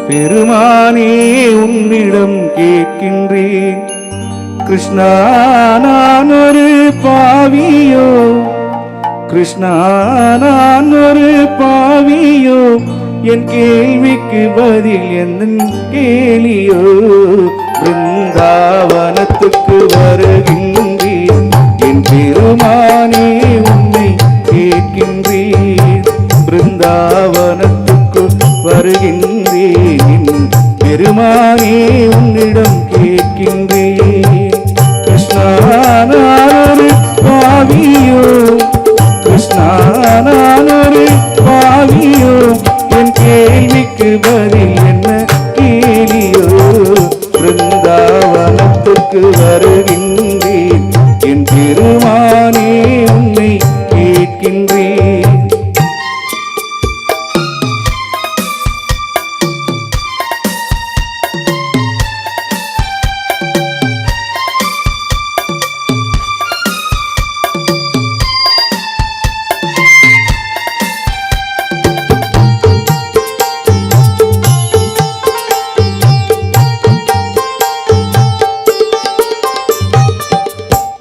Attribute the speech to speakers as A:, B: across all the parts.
A: பெருமானே உன்னிடம் கேட்கின்றேன். கிருஷ்ணா நான் ஒரு பாவியோ, கிருஷ்ணா நான் ஒரு பாவியோ, என் கேள்விக்கு பதில் என்ன கேளியோ. பிருந்தாவனத்துக்கு வருகின்றேன் என் பெருமானே உன்னை கேட்கின்றேன். பிருந்தாவனத்துக்கு வருகின்றேன் பெருமானே உன்னிடம் கேட்கின்றேன். கிருஷ்ணா நான் ஒரு பாவியோ, கிருஷ்ணா நான் ஒரு பாவியோ, என் கேள்விக்கு பதில் என்ன கேளியோ. பிருந்தாவனத்துக்கு வருகின்றேன் என் பெருமானே உன்னை கேட்கின்றேன்.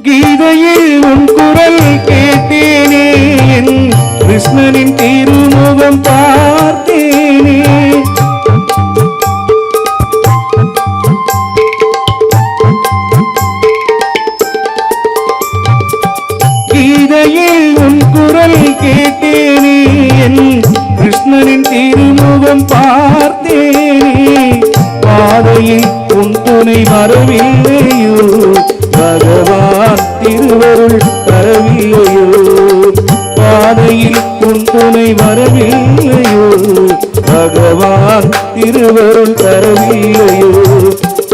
A: கீதையில் உன் குரல் கேட்டேனே, என் கிருஷ்ணனின் திருமுகம் பார்த்தேனே. கீதையில் உன் குரல் கேட்டேனே, என் கிருஷ்ணனின் திருமுகம் பார்த்தேனே. பாதையில் உன் துணை வரவில்லையோ, பகவான் திருவருள் தரவில்லையோ. பாதையில் உன் துணை வரவில்லையோ, பகவான் திருவருள் தரவில்லையோ.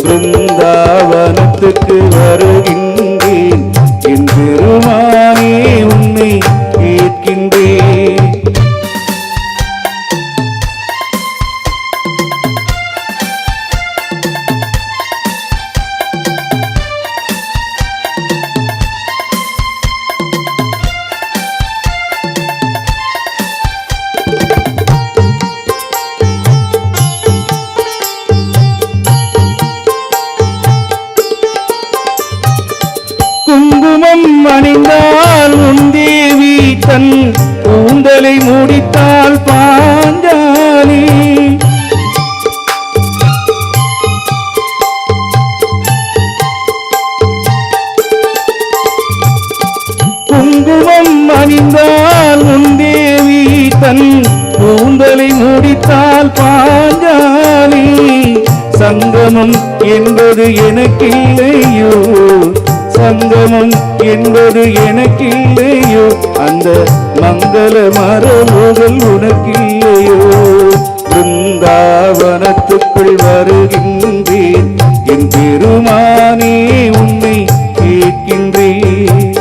A: பிருந்தாவனத்துக்கு வருகின்றேன் என் பெருமானே உன்னை கேட்கின்றேன். குங்குமம் அணிந்தால் உன் தேவி, தன் கூந்தலை மூடித்தாள் பாஞ்சாலி. குங்குமம் அணிந்தால் உன் தேவி, தன் கூந்தலை மூடித்தாள் பாஞ்சாலி. சங்கமம் என்பது எனக்கில்லையோ, சங்கமம் என்பது எனக்கில்லையோ, அந்த மங்கள மரபுகள் உனக்கில்லையோ. பிருந்தாவனத்துக்குள் வருகின்றேன் என் பெருமானே உன்னை கேட்கின்றேன்.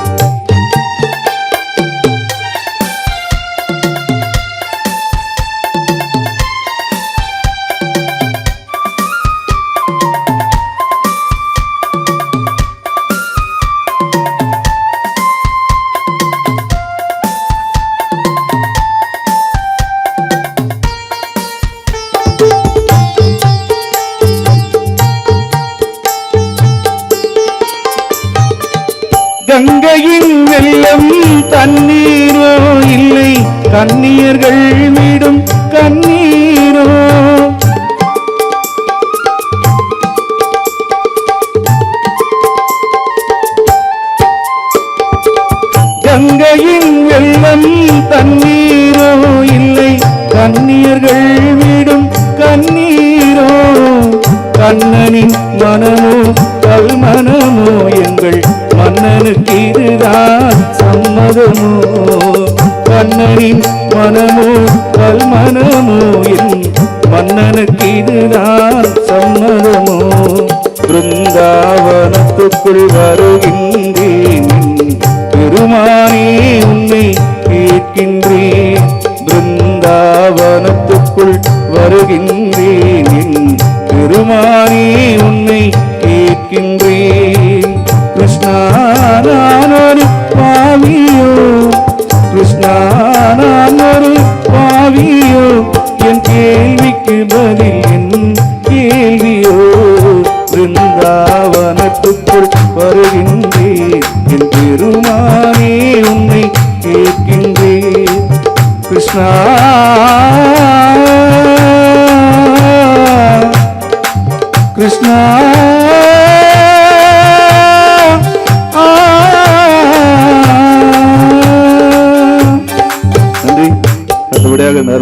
A: கங்கையின் வெள்ளம் தண்ணீரோ இல்லை, கன்னியர்கள் விடும் கண்ணீரோ. கங்கையின் வெள்ளம் தண்ணீரோ இல்லை, கன்னியர்கள் விடும் கண்ணீரோ. கண்ணனின் மனமோ கல்மனமோ, எங்கள் மன்னனுக்கு இதுதான் சம்மதமோ. கண்ணனின் மனமோ கல்மனமோ, என் மன்னனுக்கு இதுதான் சம்மதமோ. பிருந்தாவனத்துக்குள் வருகின்றேன் பெருமானே உன்னை கேட்கின்றேன். பிருந்தாவனத்துக்குள் வருகின்றேன் பெருமானே உன்னை கேட்கின்றேன். கிருஷ்ணா நான் ஒரு பாவியோ, கிருஷ்ணா நான் ஒரு பாவியோ, என் கேள்விக்கு பதில் என்ன பிருந்தாவனத்துக்குள் வருகின்றேன் என் பெருமானே உன்னை கேட்கின்றேன் கிருஷ்ணா கிருஷ்ணா